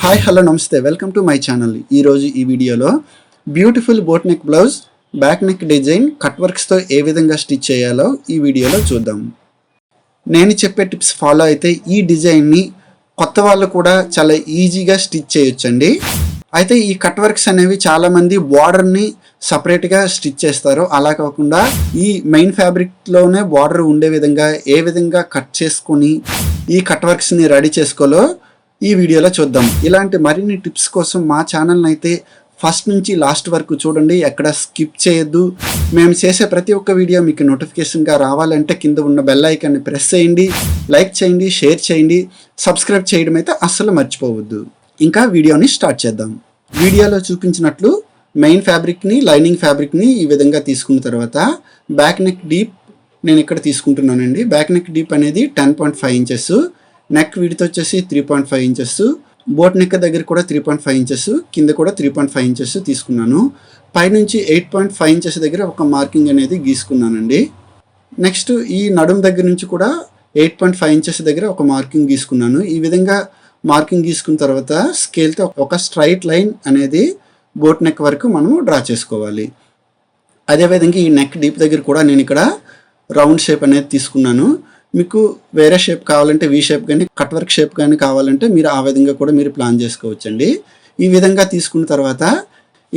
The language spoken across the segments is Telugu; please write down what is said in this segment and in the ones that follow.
హాయ్ హలో నమస్తే వెల్కమ్ టు మై ఛానల్. ఈరోజు ఈ వీడియోలో beautiful boat neck blouse back neck design cut వర్క్స్తో ఏ విధంగా స్టిచ్ చేయాలో ఈ వీడియోలో చూద్దాం. నేను చెప్పే టిప్స్ ఫాలో అయితే ఈ డిజైన్ని కొత్త వాళ్ళు కూడా చాలా ఈజీగా స్టిచ్ చేయొచ్చండి. అయితే ఈ కట్ వర్క్స్ అనేవి చాలామంది బార్డర్ని సపరేట్గా స్టిచ్ చేస్తారు. అలా కాకుండా ఈ మెయిన్ ఫ్యాబ్రిక్లోనే బార్డర్ ఉండే విధంగా ఏ విధంగా కట్ చేసుకొని ఈ కట్ వర్క్స్ని రెడీ చేసుకోలో ఈ వీడియోలో చూద్దాం. ఇలాంటి మరిన్ని టిప్స్ కోసం మా ఛానల్ని అయితే ఫస్ట్ నుంచి లాస్ట్ వరకు చూడండి, ఎక్కడ స్కిప్ చేయొద్దు. మేము చేసే ప్రతి ఒక్క వీడియో మీకు నోటిఫికేషన్గా రావాలంటే కింద ఉన్న బెల్ ఐకాన్ని ప్రెస్ చేయండి, లైక్ చేయండి, షేర్ చేయండి, సబ్స్క్రైబ్ చేయడం అయితే అస్సలు మర్చిపోవద్దు. ఇంకా వీడియోని స్టార్ట్ చేద్దాం. వీడియోలో చూపించినట్లు మెయిన్ ఫ్యాబ్రిక్ని లైనింగ్ ఫ్యాబ్రిక్ని ఈ విధంగా తీసుకున్న తర్వాత బ్యాక్ నెక్ డీప్ నేను ఇక్కడ తీసుకుంటున్నానండి. బ్యాక్ నెక్ డీప్ అనేది 10.5 ఇంచెస్, నెక్ విడ్త్ వచ్చేసి 3.5 ఇంచెస్, బోట్ నెక్ దగ్గర కూడా 3.5 ఇంచెస్, కింద కూడా 3.5 ఇంచెస్ తీసుకున్నాను. పైనుంచి 8.5 ఇంచెస్ దగ్గర ఒక మార్కింగ్ అనేది గీసుకున్నానండి. నెక్స్ట్ ఈ నడుం దగ్గర నుంచి కూడా 8.5 ఇంచెస్ దగ్గర ఒక మార్కింగ్ గీసుకున్నాను. ఈ విధంగా మార్కింగ్ గీసుకున్న తర్వాత స్కేల్తో ఒక స్ట్రైట్ లైన్ అనేది బోట్ నెక్ వరకు మనము డ్రా చేసుకోవాలి. అదేవిధంగా ఈ నెక్ డీప్ దగ్గర కూడా నేను ఇక్కడ రౌండ్ షేప్ అనేది తీసుకున్నాను. మీకు వేరే షేప్ కావాలంటే వీ షేప్ కానీ కట్ వర్క్ షేప్ కానీ కావాలంటే మీరు ఆ విధంగా కూడా మీరు ప్లాన్ చేసుకోవచ్చండి. ఈ విధంగా తీసుకున్న తర్వాత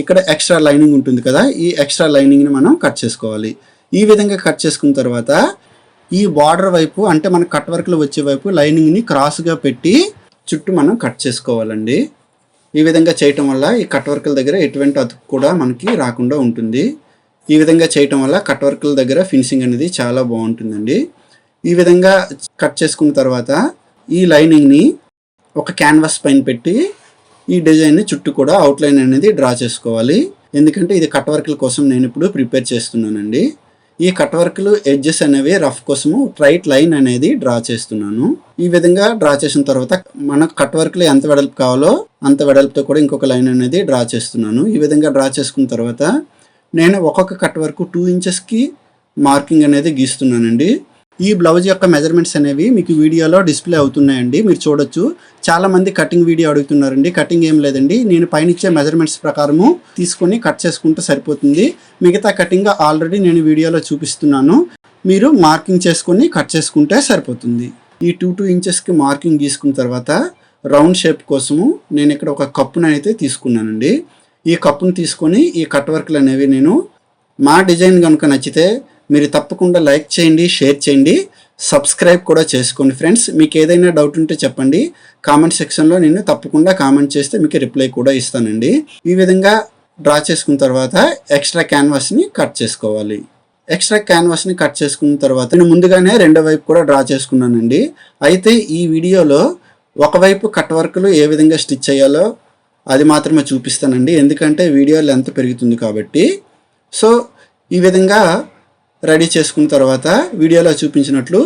ఇక్కడ ఎక్స్ట్రా లైనింగ్ ఉంటుంది కదా, ఈ ఎక్స్ట్రా లైనింగ్ని మనం కట్ చేసుకోవాలి. ఈ విధంగా కట్ చేసుకున్న తర్వాత ఈ బార్డర్ వైపు అంటే మన కట్ వర్క్లో వచ్చే వైపు లైనింగ్ని క్రాస్గా పెట్టి చుట్టూ మనం కట్ చేసుకోవాలండి. ఈ విధంగా చేయటం వల్ల ఈ కట్ వర్క్ల దగ్గర ఎటువంటి అతుకు కూడా మనకి రాకుండా ఉంటుంది. ఈ విధంగా చేయటం వల్ల కట్ వర్క్ల దగ్గర ఫినిషింగ్ అనేది చాలా బాగుంటుందండి. ఈ విధంగా కట్ చేసుకున్న తర్వాత ఈ లైనింగ్ని ఒక క్యాన్వాస్ పైన పెట్టి ఈ డిజైన్ని చుట్టూ కూడా అవుట్లైన్ అనేది డ్రా చేసుకోవాలి. ఎందుకంటే ఇది కట్ వర్క్ల కోసం నేను ఇప్పుడు ప్రిపేర్ చేస్తున్నానండి. ఈ కట్ వర్క్లు ఎడ్జెస్ అనేవి రఫ్ కోసము స్ట్రైట్ లైన్ అనేది డ్రా చేస్తున్నాను. ఈ విధంగా డ్రా చేసిన తర్వాత మనకు కట్ వర్క్లు ఎంత వెడల్పు కావాలో అంత వెడల్పుతో కూడా ఇంకొక లైన్ అనేది డ్రా చేస్తున్నాను. ఈ విధంగా డ్రా చేసుకున్న తర్వాత నేను ఒక్కొక్క కట్ వరకు 2 ఇంచెస్కి మార్కింగ్ అనేది గీస్తున్నానండి. ఈ బ్లౌజ్ యొక్క మెజర్మెంట్స్ అనేవి మీకు వీడియోలో డిస్ప్లే అవుతున్నాయండి, మీరు చూడొచ్చు. చాలామంది కటింగ్ వీడియో అడుగుతున్నారండి. కటింగ్ ఏం లేదండి, నేను పైన ఇచ్చే మెజర్మెంట్స్ ప్రకారము తీసుకొని కట్ చేసుకుంటే సరిపోతుంది. మిగతా కటింగ్ ఆల్రెడీ నేను వీడియోలో చూపిస్తున్నాను, మీరు మార్కింగ్ చేసుకొని కట్ చేసుకుంటే సరిపోతుంది. ఈ 2 ఇంచెస్కి మార్కింగ్ గీసుకున్న తర్వాత రౌండ్ షేప్ కోసము నేను ఇక్కడ ఒక కప్పును అయితే తీసుకున్నానండి. ఈ కప్పును తీసుకొని ఈ కట్ వర్క్లు అనేవి నేను మా డిజైన్ కనుక నచ్చితే మీరు తప్పకుండా లైక్ చేయండి, షేర్ చేయండి, సబ్స్క్రైబ్ కూడా చేసుకోండి ఫ్రెండ్స్. మీకు ఏదైనా డౌట్ ఉంటే చెప్పండి, కామెంట్ సెక్షన్లో నేను తప్పకుండా కామెంట్ చేస్తే మీకు రిప్లై కూడా ఇస్తానండి. ఈ విధంగా డ్రా చేసుకున్న తర్వాత ఎక్స్ట్రా క్యాన్వాస్ని కట్ చేసుకోవాలి. ఎక్స్ట్రా క్యాన్వాస్ని కట్ చేసుకున్న తర్వాత నేను ముందుగానే రెండో వైపు కూడా డ్రా చేసుకున్నానండి. అయితే ఈ వీడియోలో ఒకవైపు కట్ వర్క్లు ఏ విధంగా స్టిచ్ చేయాలో అది మాత్రమే చూపిస్తానండి, ఎందుకంటే వీడియో లెంత్ పెరుగుతుంది కాబట్టి. సో ఈ విధంగా రెడీ చేసుకున్న తర్వాత వీడియోలో చూపించినట్లు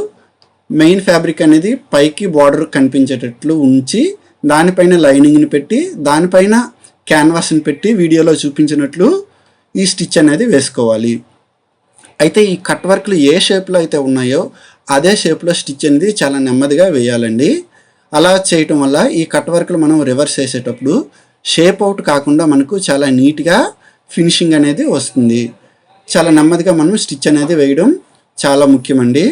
మెయిన్ ఫ్యాబ్రిక్ అనేది పైకి బార్డర్ కనిపించేటట్లు ఉంచి దానిపైన లైనింగ్ని పెట్టి దానిపైన క్యాన్వాస్ని పెట్టి వీడియోలో చూపించినట్లు ఈ స్టిచ్ అనేది వేసుకోవాలి. అయితే ఈ కట్ వర్క్లు ఏ షేప్లో అయితే ఉన్నాయో అదే షేప్లో స్టిచ్ అనేది చాలా నెమ్మదిగా వేయాలండి. అలా చేయటం వల్ల ఈ కట్ వర్క్లు మనం రివర్స్ చేసేటప్పుడు షేప్ అవుట్ కాకుండా మనకు చాలా నీట్గా ఫినిషింగ్ అనేది వస్తుంది. చాలా నెమ్మదిగా మనం స్టిచ్ అనేది వేయడం చాలా ముఖ్యమండి,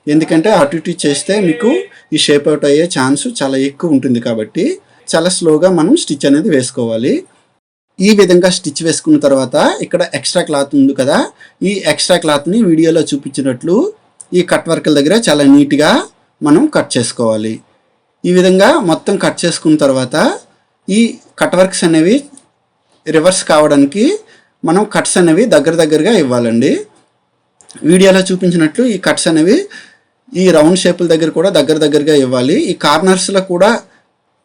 ఎందుకంటే అటు ఇటు చేస్తే మీకు ఈ షేప్ అవుట్ అయ్యే ఛాన్స్ చాలా ఎక్కువ ఉంటుంది కాబట్టి చాలా స్లోగా మనం స్టిచ్ అనేది వేసుకోవాలి. ఈ విధంగా స్టిచ్ వేసుకున్న తర్వాత ఇక్కడ ఎక్స్ట్రా క్లాత్ ఉంది కదా, ఈ ఎక్స్ట్రా క్లాత్ని వీడియోలో చూపించినట్లు ఈ కట్ వర్క్ల దగ్గర చాలా నీట్గా మనం కట్ చేసుకోవాలి. ఈ విధంగా మొత్తం కట్ చేసుకున్న తర్వాత ఈ కట్ వర్క్స్ అనేవి రివర్స్ కావడానికి మనం కట్స్ అనేవి దగ్గరగా ఇవ్వాలండి. వీడియోలో చూపించినట్లు ఈ కట్స్ అనేవి ఈ రౌండ్ షేపుల దగ్గర కూడా దగ్గరగా ఇవ్వాలి. ఈ కార్నర్స్లో కూడా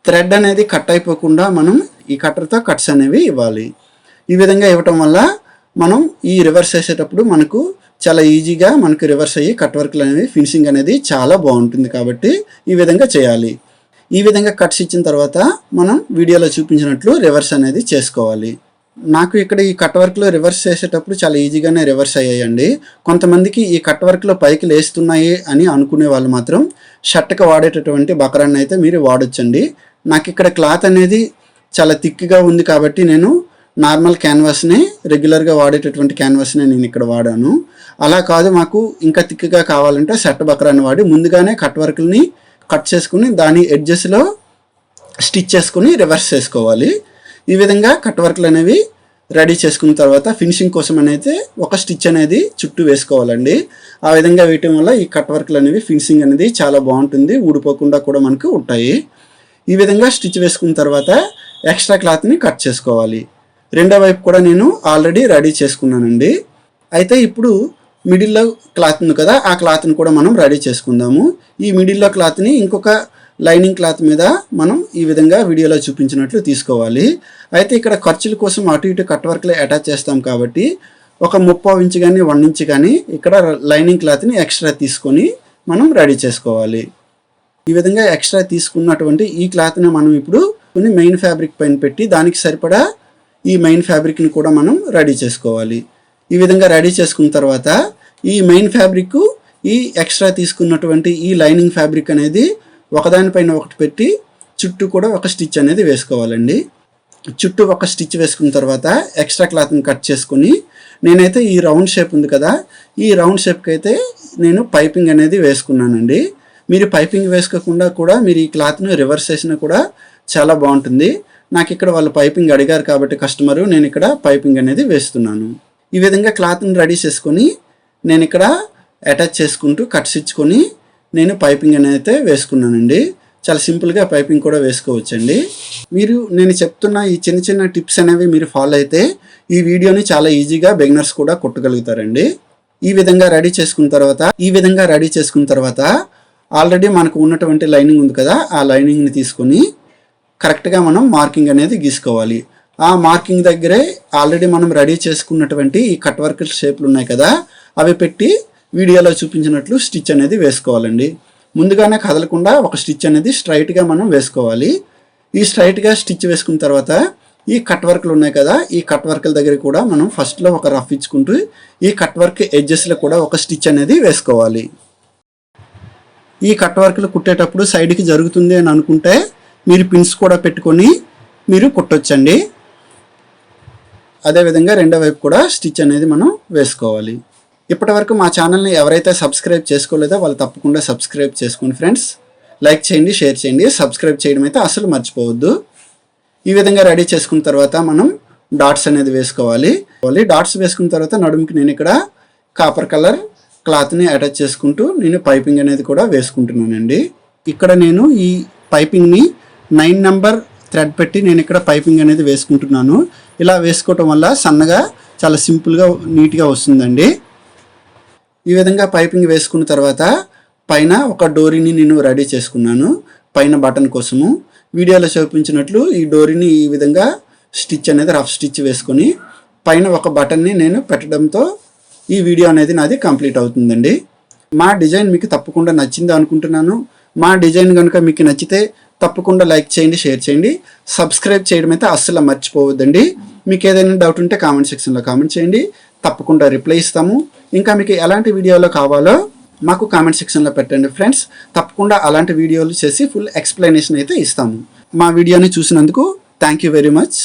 థ్రెడ్ అనేది కట్ అయిపోకుండా మనం ఈ కట్టర్తో కట్స్ అనేవి ఇవ్వాలి. ఈ విధంగా ఇవ్వటం వల్ల మనం ఈ రివర్స్ చేసేటప్పుడు మనకు చాలా ఈజీగా మనకు రివర్స్ అయ్యి కట్ వర్క్లు అనేవి ఫినిషింగ్ అనేది చాలా బాగుంటుంది కాబట్టి ఈ విధంగా చేయాలి. ఈ విధంగా కట్స్ ఇచ్చిన తర్వాత మనం వీడియోలో చూపించినట్లు రివర్స్ అనేది చేసుకోవాలి. నాకు ఇక్కడ ఈ కట్ వర్క్లో రివర్స్ చేసేటప్పుడు చాలా ఈజీగానే రివర్స్ అయ్యాయండి. కొంతమందికి ఈ కట్ వర్క్లో పైకి లేస్తున్నాయి అని అనుకునే వాళ్ళు మాత్రం షర్ట్కి వాడేటటువంటి బకరాన్ని అయితే మీరు వాడొచ్చండి. నాకు ఇక్కడ క్లాత్ అనేది చాలా థిక్గా ఉంది కాబట్టి నేను నార్మల్ క్యాన్వాస్ని రెగ్యులర్గా వాడేటటువంటి క్యాన్వాస్ని నేను ఇక్కడ వాడాను. అలా కాదు, మాకు ఇంకా థిక్గా కావాలంటే సెట్ బక్రాన్ని వాడి ముందుగానే కట్ వర్క్ని కట్ చేసుకుని దాని ఎడ్జెస్లో స్టిచ్ చేసుకుని రివర్స్ చేసుకోవాలి. ఈ విధంగా కట్ వర్క్లు అనేవి రెడీ చేసుకున్న తర్వాత ఫినిషింగ్ కోసం అనేది ఒక స్టిచ్ అనేది చుట్టూ వేసుకోవాలండి. ఆ విధంగా వేయటం వల్ల ఈ కట్ వర్క్లు అనేవి ఫినిషింగ్ అనేది చాలా బాగుంటుంది, ఊడిపోకుండా కూడా మనకు ఉంటాయి. ఈ విధంగా స్టిచ్ వేసుకున్న తర్వాత ఎక్స్ట్రా క్లాత్ని కట్ చేసుకోవాలి. రెండో వైపు కూడా నేను ఆల్రెడీ రెడీ చేసుకున్నానండి. అయితే ఇప్పుడు మిడిల్లో క్లాత్ ఉంది కదా, ఆ క్లాత్ని కూడా మనం రెడీ చేసుకుందాము. ఈ మిడిల్లో క్లాత్ని ఇంకొక లైనింగ్ క్లాత్ మీద మనం ఈ విధంగా వీడియోలో చూపించినట్లు తీసుకోవాలి. అయితే ఇక్కడ ఖర్చుల కోసం అటు ఇటు కట్ వర్క్లే అటాచ్ చేస్తాం కాబట్టి ఒక 30 ఇంచు కానీ 1 ఇంచు కానీ ఇక్కడ లైనింగ్ క్లాత్ని ఎక్స్ట్రా తీసుకొని మనం రెడీ చేసుకోవాలి. ఈ విధంగా ఎక్స్ట్రా తీసుకున్నటువంటి ఈ క్లాత్ని మనం ఇప్పుడు కొన్ని మెయిన్ ఫ్యాబ్రిక్ పైన పెట్టి దానికి సరిపడా ఈ మెయిన్ ఫ్యాబ్రిక్ని కూడా మనం రెడీ చేసుకోవాలి. ఈ విధంగా రెడీ చేసుకున్న తర్వాత ఈ మెయిన్ ఫ్యాబ్రిక్ ఈ ఎక్స్ట్రా తీసుకున్నటువంటి ఈ లైనింగ్ ఫ్యాబ్రిక్ అనేది ఒకదానిపైన ఒకటి పెట్టి చుట్టూ కూడా ఒక స్టిచ్ అనేది వేసుకోవాలండి. చుట్టూ ఒక స్టిచ్ వేసుకున్న తర్వాత ఎక్స్ట్రా క్లాత్ని కట్ చేసుకుని నేనైతే ఈ రౌండ్ షేప్ ఉంది కదా, ఈ రౌండ్ షేప్కి అయితే నేను పైపింగ్ అనేది వేసుకున్నానండి. మీరు పైపింగ్ వేసుకోకుండా కూడా మీరు ఈ క్లాత్ను రివర్స్ చేసినా కూడా చాలా బాగుంటుంది. నాకు ఇక్కడ వాళ్ళు పైపింగ్ అడిగారు కాబట్టి కస్టమరు, నేను ఇక్కడ పైపింగ్ అనేది వేస్తున్నాను. ఈ విధంగా క్లాత్ని రెడీ చేసుకొని నేను ఇక్కడ అటాచ్ చేసుకుంటూ కట్స్ ఇచ్చుకొని నేను పైపింగ్ అనేది అయితే వేసుకున్నానండి. చాలా సింపుల్గా పైపింగ్ కూడా వేసుకోవచ్చండి. మీరు నేను చెప్తున్న ఈ చిన్న చిన్న టిప్స్ అనేవి మీరు ఫాలో అయితే ఈ వీడియోని చాలా ఈజీగా బిగినర్స్ కూడా కొట్టగలుగుతారండి. ఈ విధంగా రెడీ చేసుకున్న తర్వాత ఆల్రెడీ మనకు ఉన్నటువంటి లైనింగ్ ఉంది కదా, ఆ లైనింగ్ని తీసుకొని కరెక్ట్గా మనం మార్కింగ్ అనేది గీసుకోవాలి. ఆ మార్కింగ్ దగ్గరే ఆల్రెడీ మనం రెడీ చేసుకున్నటువంటి ఈ కట్ వర్క్ షేప్లు ఉన్నాయి కదా, అవి పెట్టి వీడియోలో చూపించినట్లు స్టిచ్ అనేది వేసుకోవాలండి. ముందుగానే కదలకుండా ఒక స్టిచ్ అనేది స్ట్రైట్గా మనం వేసుకోవాలి. ఈ స్ట్రైట్గా స్టిచ్ వేసుకున్న తర్వాత ఈ కట్ వర్క్లు ఉన్నాయి కదా, ఈ కట్ వర్క్ల దగ్గర కూడా మనం ఫస్ట్లో ఒక రఫ్ ఇచ్చుకుంటూ ఈ కట్ వర్క్ ఎడ్జెస్లో కూడా ఒక స్టిచ్ అనేది వేసుకోవాలి. ఈ కట్ వర్క్లు కుట్టేటప్పుడు సైడ్కి జరుగుతుంది అని అనుకుంటే మీరు పిన్స్ కూడా పెట్టుకొని మీరు కుట్టొచ్చండి. అదేవిధంగా రెండో వైపు కూడా స్టిచ్ అనేది మనం వేసుకోవాలి. ఇప్పటి వరకు మా ఛానల్ని ఎవరైతే సబ్స్క్రైబ్ చేసుకోలేదో వాళ్ళు తప్పకుండా సబ్స్క్రైబ్ చేసుకోండి ఫ్రెండ్స్. లైక్ చేయండి, షేర్ చేయండి, సబ్స్క్రైబ్ చేయడం అయితే అసలు మర్చిపోవద్దు. ఈ విధంగా రెడీ చేసుకున్న తర్వాత మనం డాట్స్ అనేది వేసుకోవాలి. డాట్స్ వేసుకున్న తర్వాత నడుముకి నేను ఇక్కడ కాపర్ కలర్ క్లాత్ని అటాచ్ చేసుకుంటూ నేను పైపింగ్ అనేది కూడా వేసుకుంటున్నానండి. ఇక్కడ నేను ఈ పైపింగ్ని 9 నెంబర్ థ్రెడ్ పెట్టి నేను ఇక్కడ పైపింగ్ అనేది వేసుకుంటున్నాను. ఇలా వేసుకోవటం వల్ల సన్నగా చాలా సింపుల్గా నీట్గా వస్తుందండి. ఈ విధంగా పైపింగ్ వేసుకున్న తర్వాత పైన ఒక డోరీని నేను రెడీ చేసుకున్నాను పైన బటన్ కోసము. వీడియోలో చూపించినట్లు ఈ డోరీని ఈ విధంగా స్టిచ్ అనేది రఫ్ స్టిచ్ వేసుకొని పైన ఒక బటన్ని నేను పెట్టడంతో ఈ వీడియో అనేది నాది కంప్లీట్ అవుతుందండి. మా డిజైన్ మీకు తప్పకుండా నచ్చింది అనుకుంటున్నాను. మా డిజైన్ కనుక మీకు నచ్చితే తప్పకుండా లైక్ చేయండి, షేర్ చేయండి, సబ్స్క్రైబ్ చేయడం అయితే అస్సలు మర్చిపోవద్దండి. మీకు ఏదైనా డౌట్ ఉంటే కామెంట్ సెక్షన్లో కామెంట్ చేయండి, తప్పకుండా రిప్లై ఇస్తాము. ఇంకా మీకు ఎలాంటి వీడియోలో కావాలో మాకు కామెంట్ సెక్షన్లో పెట్టండి ఫ్రెండ్స్. తప్పకుండా అలాంటి వీడియోలు చేసి ఫుల్ ఎక్స్ప్లెనేషన్ అయితే ఇస్తాము. మా వీడియోని చూసినందుకు థ్యాంక్ యూ వెరీ మచ్.